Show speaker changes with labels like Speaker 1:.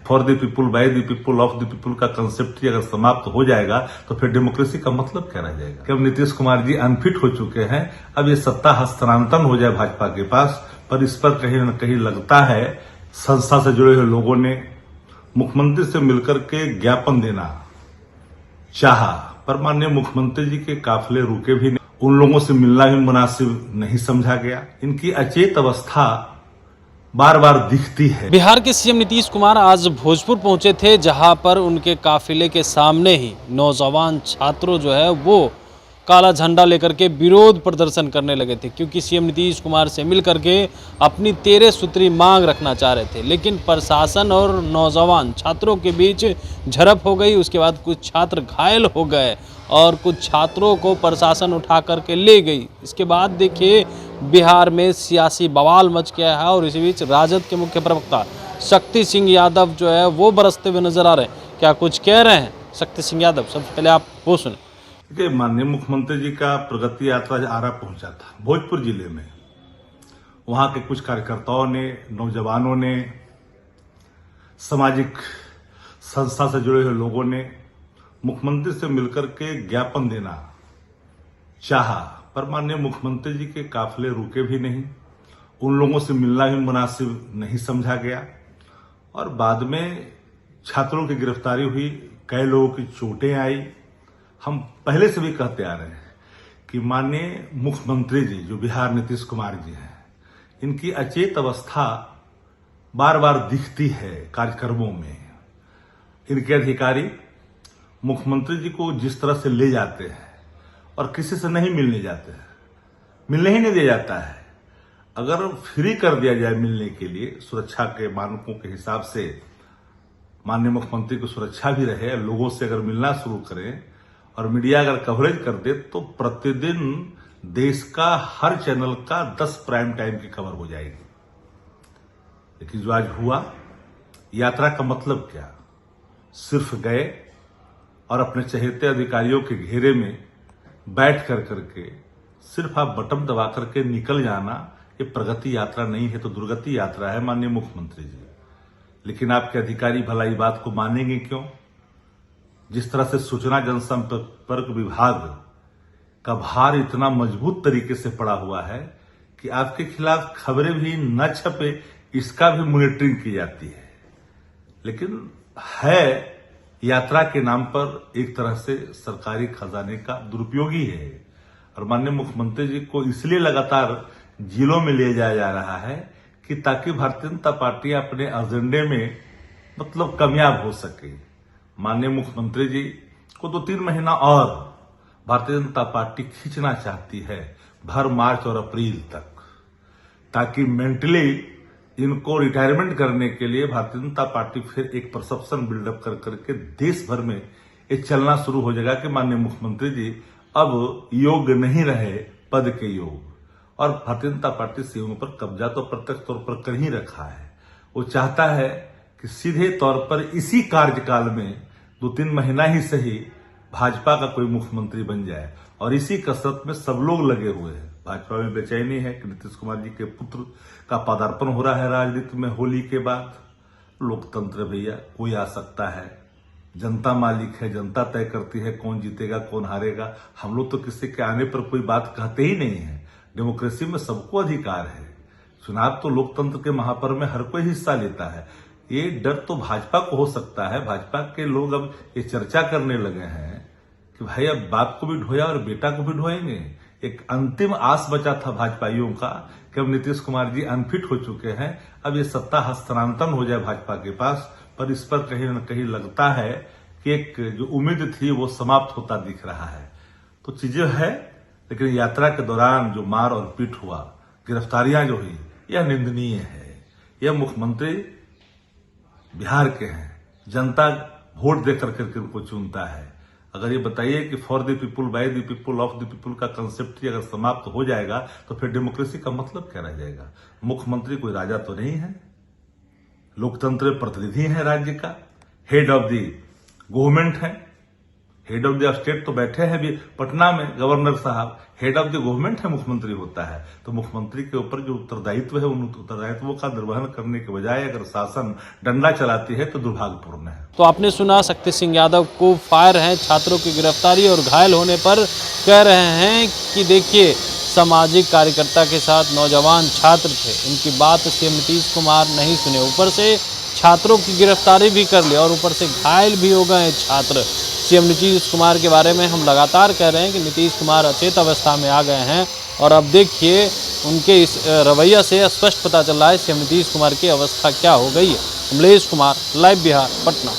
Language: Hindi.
Speaker 1: For the people, by the people, of the people का कंसेप्ट ही अगर समाप्त हो जाएगा तो फिर डेमोक्रेसी का मतलब क्या रह जाएगा? कि अब नीतीश कुमार जी अनफिट हो चुके हैं, अब ये सत्ता हस्तांतरण हो जाए भाजपा के पास, पर इस पर कहीं न कहीं लगता है संस्था से जुड़े हुए लोगों ने मुख्यमंत्री से मिलकर के ज्ञापन देना चाहा, पर माननीय मुख्यमंत्री जी के काफिले रुके भी नहीं। उन लोगों से मिलना भी मुनासिब नहीं समझा गया। इनकी अचेत अवस्था बार बार दिखती है।
Speaker 2: बिहार के सीएम नीतीश कुमार आज भोजपुर पहुंचे थे, जहां पर उनके काफिले के सामने ही नौजवान छात्रों जो है वो काला झंडा लेकर के विरोध प्रदर्शन करने लगे थे, क्योंकि सीएम नीतीश कुमार से मिल करके अपनी 13 सूत्री मांग रखना चाह रहे थे। लेकिन प्रशासन और नौजवान छात्रों के बीच झड़प हो गई। उसके बाद कुछ छात्र घायल हो गए और कुछ छात्रों को प्रशासन उठा करके ले गई। इसके बाद देखिए बिहार में सियासी बवाल मच गया है और इसी बीच राजद के मुख्य प्रवक्ता शक्ति सिंह यादव जो है वो बरसते हुए नजर आ रहे हैं। क्या कुछ कह रहे हैं शक्ति सिंह यादव? सबसे पहले आप वो सुने।
Speaker 1: देखिए, माननीय मुख्यमंत्री जी का प्रगति यात्रा आरा पहुंचा था भोजपुर जिले में। वहां के कुछ कार्यकर्ताओं ने, नौजवानों ने, सामाजिक संस्था से जुड़े हुए लोगों ने मुख्यमंत्री से मिलकर के ज्ञापन देना चाहा, पर माननीय मुख्यमंत्री जी के काफिले रुके भी नहीं। उन लोगों से मिलना भी मुनासिब नहीं समझा गया और बाद में छात्रों की गिरफ्तारी हुई, कई लोगों की चोटें आई। हम पहले से भी कहते आ रहे हैं कि माननीय मुख्यमंत्री जी जो बिहार नीतीश कुमार जी हैं, इनकी अचेत अवस्था बार बार दिखती है कार्यक्रमों में। इनके अधिकारी मुख्यमंत्री जी को जिस तरह से ले जाते हैं और किसी से नहीं मिलने जाते हैं, मिलने ही नहीं दिया जाता है। अगर फ्री कर दिया जाए मिलने के लिए, सुरक्षा के मानकों के हिसाब से माननीय मुख्यमंत्री को सुरक्षा भी रहे, लोगों से अगर मिलना शुरू करें और मीडिया अगर कवरेज कर दे तो प्रतिदिन देश का हर चैनल का 10 प्राइम टाइम की खबर हो जाएगी। लेकिन जो आज हुआ, यात्रा का मतलब क्या? सिर्फ गए और अपने चहेते अधिकारियों के घेरे में बैठ कर करके सिर्फ आप बटन दबा करके निकल जाना, ये प्रगति यात्रा नहीं है तो दुर्गति यात्रा है माननीय मुख्यमंत्री जी। लेकिन आपके अधिकारी भला ये बात को मानेंगे क्यों? जिस तरह से सूचना जनसंपर्क विभाग का भार इतना मजबूत तरीके से पड़ा हुआ है कि आपके खिलाफ खबरें भी न छपे, इसका भी मॉनिटरिंग की जाती है। लेकिन है यात्रा के नाम पर एक तरह से सरकारी खजाने का दुरुपयोग ही है। और माननीय मुख्यमंत्री जी को इसलिए लगातार जिलों में ले जाया जा रहा है कि ताकि भारतीय जनता पार्टी अपने एजेंडे में मतलब कामयाब हो सके। माननीय मुख्यमंत्री जी को 2-3 महीना और भारतीय जनता पार्टी खींचना चाहती है, भर मार्च और अप्रैल तक, ताकि मेंटली इनको रिटायरमेंट करने के लिए भारतीय जनता पार्टी फिर एक परसेप्शन बिल्डअप कर करके देश भर में ये चलना शुरू हो जाएगा कि माननीय मुख्यमंत्री जी अब योग्य नहीं रहे पद के योग। और भारतीय जनता पार्टी सीएम पर कब्जा तो प्रत्यक्ष तौर पर कर ही रखा है। वो चाहता है कि सीधे तौर पर इसी कार्यकाल में 2-3 महीना ही सही भाजपा का कोई मुख्यमंत्री बन जाए। और इसी कसरत में सब लोग लगे हुए हैं। भाजपा में बेचैनी है कि नीतीश कुमार जी के पुत्र का पदार्पण हो रहा है राजनीति में होली के बाद। लोकतंत्र भैया, कोई आ सकता है, जनता मालिक है, जनता तय करती है कौन जीतेगा कौन हारेगा। हम लोग तो किसी के आने पर कोई बात कहते ही नहीं है। डेमोक्रेसी में सबको अधिकार है। चुनाव तो लोकतंत्र के महापर्व में हर कोई हिस्सा लेता है। ये डर तो भाजपा को हो सकता है। भाजपा के लोग अब ये चर्चा करने लगे हैं कि भाई अब बाप को भी ढोया और बेटा को भी ढोएंगे। एक अंतिम आस बचा था भाजपाइयों का कि अब नीतीश कुमार जी अनफिट हो चुके हैं, अब ये सत्ता हस्तांतरण हो जाए भाजपा के पास, पर इस पर कहीं न कहीं लगता है कि एक जो उम्मीद थी वो समाप्त होता दिख रहा है। तो चीजें है, लेकिन यात्रा के दौरान जो मार और पीट हुआ, गिरफ्तारियां जो हुई, यह निंदनीय है। यह मुख्यमंत्री बिहार के हैं, जनता वोट देकर करके उनको चुनता है। अगर ये बताइए कि for the people, by the people, of the people का कंसेप्ट ही अगर समाप्त हो जाएगा तो फिर डेमोक्रेसी का मतलब क्या रह जाएगा? मुख्यमंत्री कोई राजा तो नहीं है, लोकतंत्र प्रतिनिधि है राज्य का, हेड ऑफ द गवर्नमेंट है। हेड ऑफ द स्टेट तो बैठे हैं भी पटना में, गवर्नर साहब, हेड ऑफ द गवर्नमेंट है, मुख्यमंत्री होता है। तो मुख्यमंत्री के ऊपर जो उत्तरदायित्व है, उन उत्तरदायित्वों का निर्वहन करने के बजाय अगर शासन डंडा चलाती है तो दुर्भाग्यपूर्ण है।
Speaker 2: तो आपने सुना, शक्ति सिंह यादव को फायर है छात्रों की गिरफ्तारी और घायल होने पर कह रहे हैं कि देखिए सामाजिक कार्यकर्ता के साथ नौजवान छात्र थे, उनकी बात सीएम नीतीश कुमार नहीं सुने, ऊपर से छात्रों की गिरफ्तारी भी कर ली और ऊपर से घायल भी हो गए छात्र। सीएम नीतीश कुमार के बारे में हम लगातार कह रहे हैं कि नीतीश कुमार अचेत अवस्था में आ गए हैं और अब देखिए उनके इस रवैया से स्पष्ट पता चल रहा है सीएम नीतीश कुमार की अवस्था क्या हो गई है। कमलेश कुमार, लाइव बिहार, पटना।